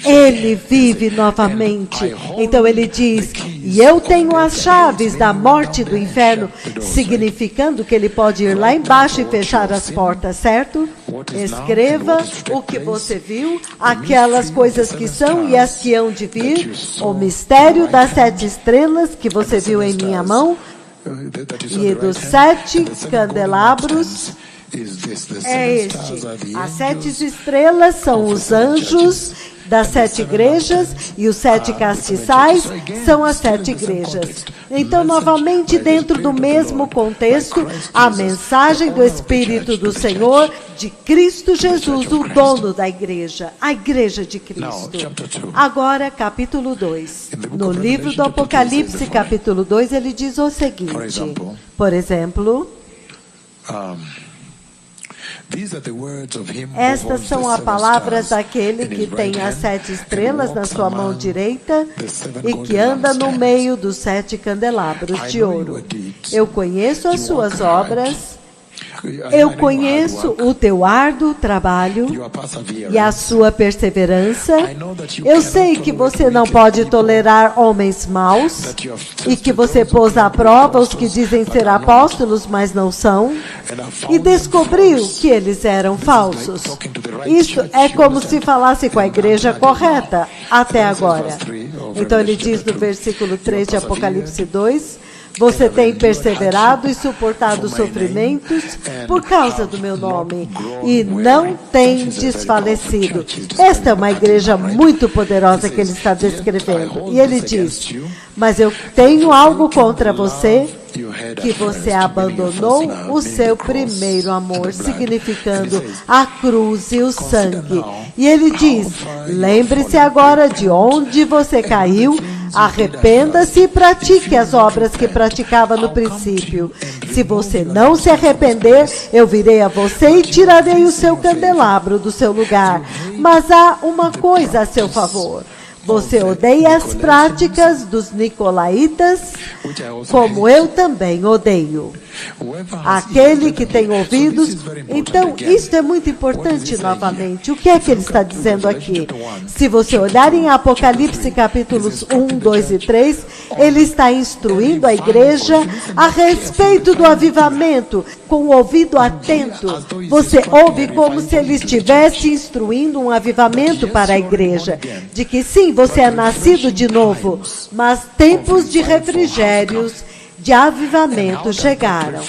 Ele vive novamente. Então ele diz, e eu tenho as chaves da morte e do inferno, significando que ele pode ir lá embaixo e fechar as portas, certo? Escreva o que você viu, aquelas coisas que são e as que hão de vir, o mistério das 7 estrelas que você viu em minha mão, e dos 7 candelabros. É este. As 7 estrelas são os anjos das 7 igrejas e os 7 castiçais são as 7 igrejas. Então, novamente, dentro do mesmo contexto, a mensagem do Espírito do Senhor, de Cristo Jesus, o dono da igreja, a igreja de Cristo. Agora, capítulo 2. No livro do Apocalipse, capítulo 2, ele diz o seguinte, por exemplo, estas são as palavras daquele que tem as 7 estrelas na sua mão direita e que anda no meio dos 7 candelabros de ouro. Eu conheço as suas obras, eu conheço o teu árduo trabalho e a sua perseverança. Eu sei que você não pode tolerar homens maus e que você pôs à prova os que dizem ser apóstolos, mas não são, e descobriu que eles eram falsos. Isso é como se falasse com a igreja correta até agora. Então ele diz no versículo 3 de Apocalipse 2, você tem perseverado e suportado sofrimentos por causa do meu nome e não tem desfalecido. Esta é uma igreja muito poderosa que ele está descrevendo. E ele diz, mas eu tenho algo contra você, que você abandonou o seu primeiro amor, significando a cruz e o sangue. E ele diz, lembre-se agora de onde você caiu, Arrependa-se e pratique as obras que praticava no princípio. Se você não se arrepender, eu virei a você e tirarei o seu candelabro do seu lugar. Mas há uma coisa a seu favor. Você odeia as práticas dos nicolaítas, como eu também odeio. Aquele que tem ouvidos. Então, isso é muito importante novamente. O que é que ele está dizendo aqui? Se você olhar em Apocalipse capítulos 1, 2 e 3, ele está instruindo a igreja a respeito do avivamento, com o ouvido atento. Você ouve como se ele estivesse instruindo um avivamento para a igreja, de que sim, você é nascido de novo, mas tempos de refrigérios, de avivamento chegaram.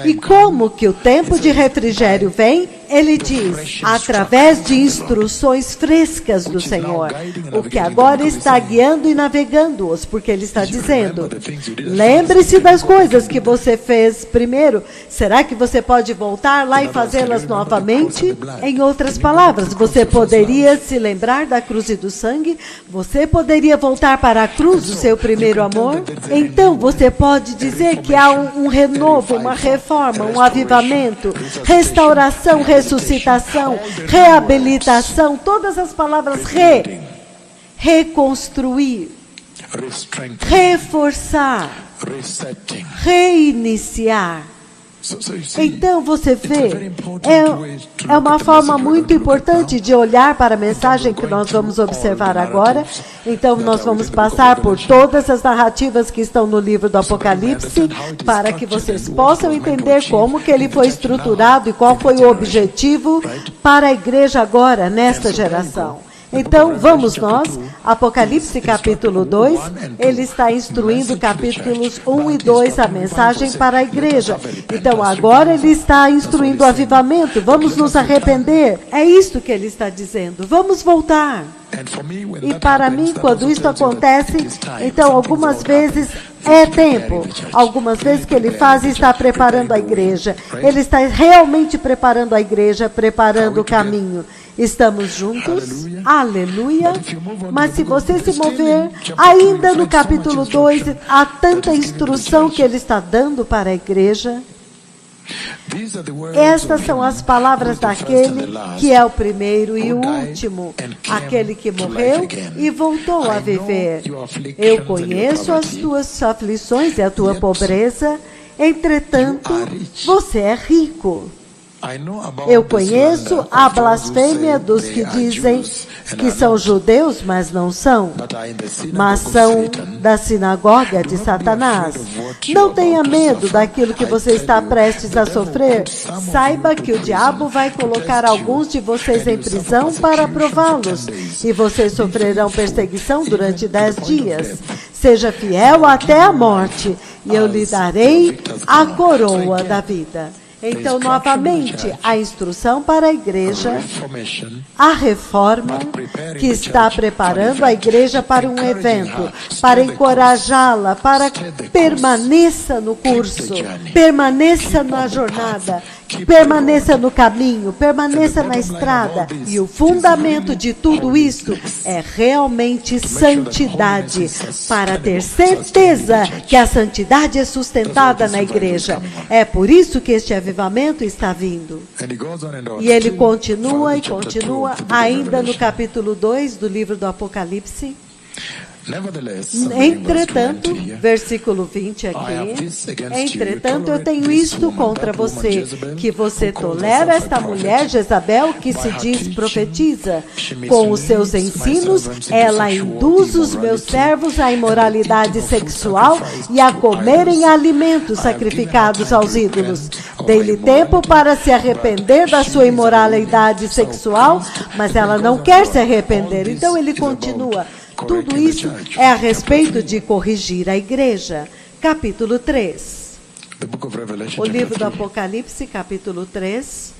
E como que o tempo de refrigério vem? Ele diz, através de instruções frescas do Senhor, o que agora está guiando e navegando-os, porque ele está dizendo, lembre-se das coisas que você fez primeiro. Será que você pode voltar lá e fazê-las novamente? Em outras palavras, você poderia se lembrar da cruz e do sangue? Você poderia voltar para a cruz do seu primeiro amor? Então você pode dizer que há um renovo, uma reforma, um avivamento, restauração, ressuscitação, reabilitação, todas as palavras reconstruir, reforçar, reiniciar. Então, você vê, é uma forma muito importante de olhar para a mensagem que nós vamos observar agora. Então, nós vamos passar por todas as narrativas que estão no livro do Apocalipse, para que vocês possam entender como que ele foi estruturado e qual foi o objetivo para a igreja agora, nesta geração. Então, vamos nós, Apocalipse capítulo 2, ele está instruindo capítulos 1 e 2, a mensagem para a igreja. Então, agora ele está instruindo o avivamento, vamos nos arrepender. É isso que ele está dizendo, vamos voltar. E para mim, quando isso acontece, então algumas vezes é tempo. Algumas vezes que ele faz e está preparando a igreja. Ele está realmente preparando a igreja, preparando o caminho. Estamos juntos? Aleluia. Mas se você se mover, ainda no capítulo 2, há tanta instrução que ele está dando para a igreja. Estas são as palavras daquele que é o primeiro e o último, aquele que morreu e voltou a viver. Eu conheço as tuas aflições e a tua pobreza, entretanto, você é rico. Eu conheço a blasfêmia dos que dizem que são judeus, mas não são, mas são da sinagoga de Satanás. Não tenha medo daquilo que você está prestes a sofrer. Saiba que o diabo vai colocar alguns de vocês em prisão para prová-los, e vocês sofrerão perseguição durante 10 dias. Seja fiel até a morte, e eu lhe darei a coroa da vida. Então, novamente, a instrução para a igreja, a reforma que está preparando a igreja para um evento, para encorajá-la, para permaneça no curso, permaneça na jornada, permaneça no caminho, permaneça na estrada. E o fundamento de tudo isso é realmente santidade, para ter certeza que a santidade é sustentada na igreja. É por isso que este avivamento está vindo. E ele continua e continua ainda no capítulo 2 do livro do Apocalipse. Entretanto, versículo 20 aqui, entretanto eu tenho isto contra você, que você tolera esta mulher Jezabel, que se diz profetiza. Com os seus ensinos, ela induz os meus servos à imoralidade sexual e a comerem alimentos sacrificados aos ídolos. Dei-lhe tempo para se arrepender da sua imoralidade sexual, mas ela não quer se arrepender. Então ele continua. Tudo isso é a respeito de corrigir a igreja. Capítulo 3. O livro do Apocalipse, capítulo 3.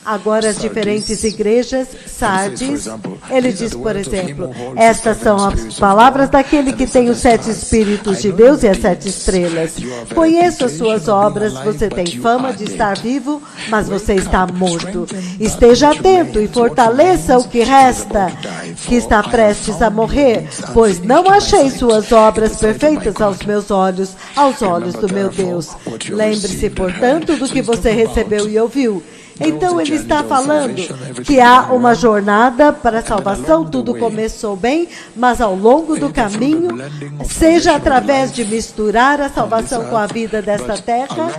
Agora, as diferentes igrejas, Sardes, ele diz, por exemplo, estas são as palavras daquele que tem os 7 Espíritos de Deus e as 7 estrelas. Conheço as suas obras, você tem fama de estar vivo, mas você está morto. Esteja atento e fortaleça o que resta, que está prestes a morrer, pois não achei suas obras perfeitas aos meus olhos, aos olhos do meu Deus. Lembre-se, portanto, do que você recebeu e ouviu. Então, ele está falando que há uma jornada para a salvação, tudo começou bem, mas ao longo do caminho, seja através de misturar a salvação com a vida desta terra,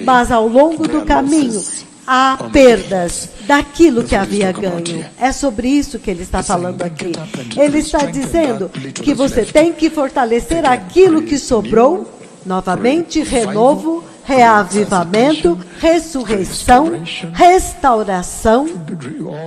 mas ao longo do caminho, há perdas daquilo que havia ganho. É sobre isso que ele está falando aqui. Ele está dizendo que você tem que fortalecer aquilo que sobrou, novamente, renovo, reavivamento, ressurreição, restauração,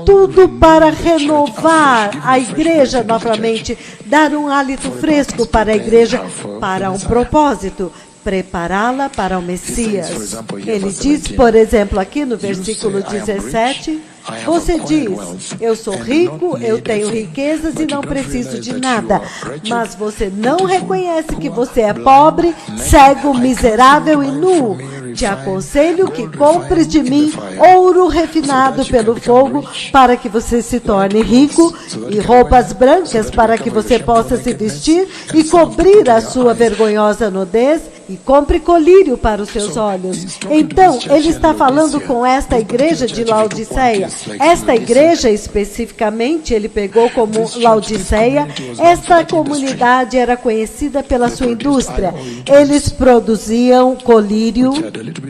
tudo para renovar a igreja novamente, dar um hálito fresco para a igreja, para um propósito, prepará-la para o Messias. Ele diz, por exemplo, aqui no versículo 17, você diz, eu sou rico, eu tenho riquezas e não preciso de nada, mas você não reconhece que você é pobre, cego, miserável e nu. Te aconselho que compres de mim ouro refinado pelo fogo para que você se torne rico e roupas brancas para que você possa se vestir e cobrir a sua vergonhosa nudez e compre colírio para os seus olhos. Então, ele está falando com esta igreja de Laodiceia. Esta igreja, especificamente, ele pegou como Laodiceia. Esta comunidade era conhecida pela sua indústria. Eles produziam colírio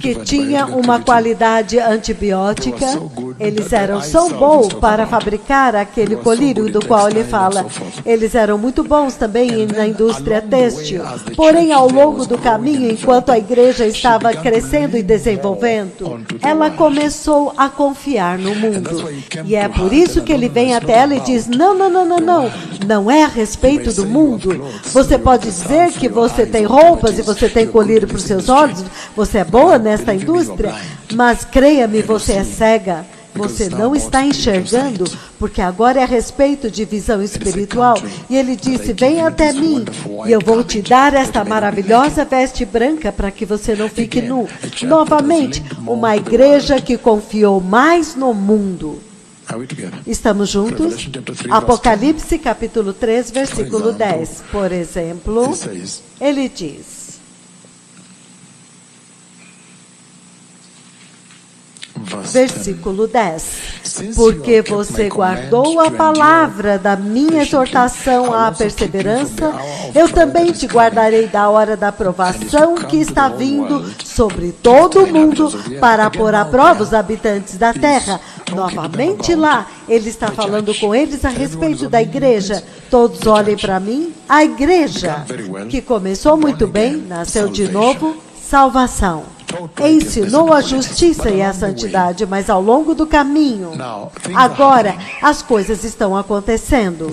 que tinha uma qualidade antibiótica. Eles eram tão bons para fabricar aquele colírio do qual ele fala. Eles eram muito bons também na indústria têxtil. Porém, ao longo do caminho, enquanto a igreja estava crescendo e desenvolvendo, ela começou a confiar no mundo. E é por isso que ele vem até ela e diz, não é a respeito do mundo. Você pode dizer que você tem roupas e você tem colírio para os seus olhos, você é boa nesta indústria, mas creia-me, você é cega. Você não está enxergando, porque agora é a respeito de visão espiritual. E ele disse, vem até mim, e eu vou te dar esta maravilhosa veste branca para que você não fique nu. Novamente, uma igreja que confiou mais no mundo. Estamos juntos? Apocalipse capítulo 3, versículo 10. Por exemplo, ele diz, versículo 10. Porque você guardou a palavra da minha exortação à perseverança, eu também te guardarei da hora da provação que está vindo sobre todo o mundo para pôr à prova os habitantes da terra. Novamente lá, ele está falando com eles a respeito da igreja. Todos olhem para mim. A igreja, que começou muito bem, nasceu de novo, salvação. Ensinou a justiça e a santidade, mas ao longo do caminho, agora as coisas estão acontecendo.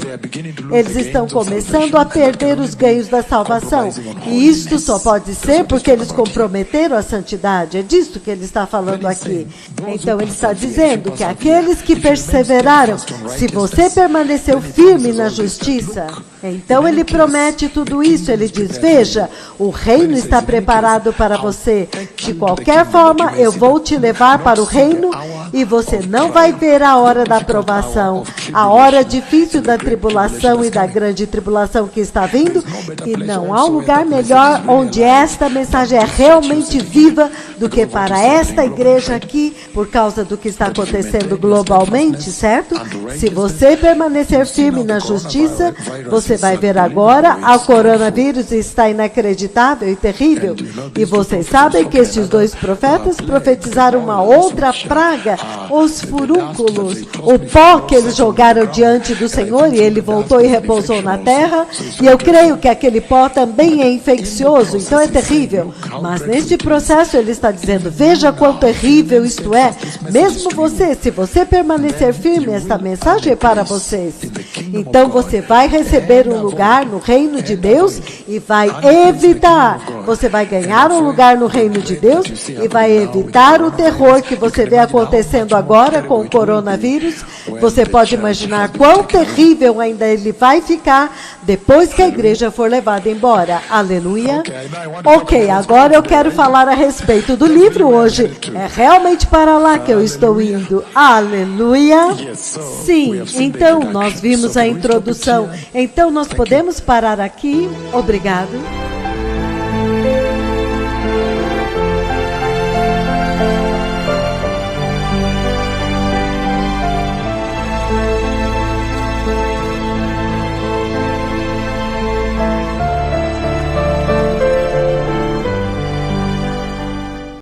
Eles estão começando a perder os ganhos da salvação. E isto só pode ser porque eles comprometeram a santidade. É disso que ele está falando aqui. Então ele está dizendo que aqueles que perseveraram, se você permaneceu firme na justiça, então ele promete tudo isso. Ele diz, veja, o reino está preparado para você. De qualquer forma, eu vou te levar para o reino e você não vai ver a hora da provação, a hora difícil da tribulação e da grande tribulação que está vindo. E não há um lugar melhor onde esta mensagem é realmente viva do que para esta igreja aqui, por causa do que está acontecendo globalmente, certo? Se você permanecer firme na justiça, você vai ver agora, o coronavírus está inacreditável e terrível. E vocês sabem que esses dois profetas profetizaram uma outra praga os furúnculos, o pó que eles jogaram diante do Senhor, e ele voltou e repousou na terra, e eu creio que aquele pó também é infeccioso, então é terrível. Mas neste processo ele está dizendo, veja quão terrível isto é, mesmo você, se você permanecer firme, esta mensagem é para vocês. Então você vai receber um lugar no reino de Deus e vai evitar, você vai ganhar um lugar no reino de Deus e vai evitar o terror que você vê acontecendo agora com o coronavírus. Você pode imaginar quão terrível ainda ele vai ficar depois que a igreja for levada embora. Aleluia. Ok, agora eu quero falar a respeito do livro hoje. É realmente para lá que eu estou indo. Aleluia. Sim, então nós vimos a introdução. Então nós podemos parar aqui. Obrigado.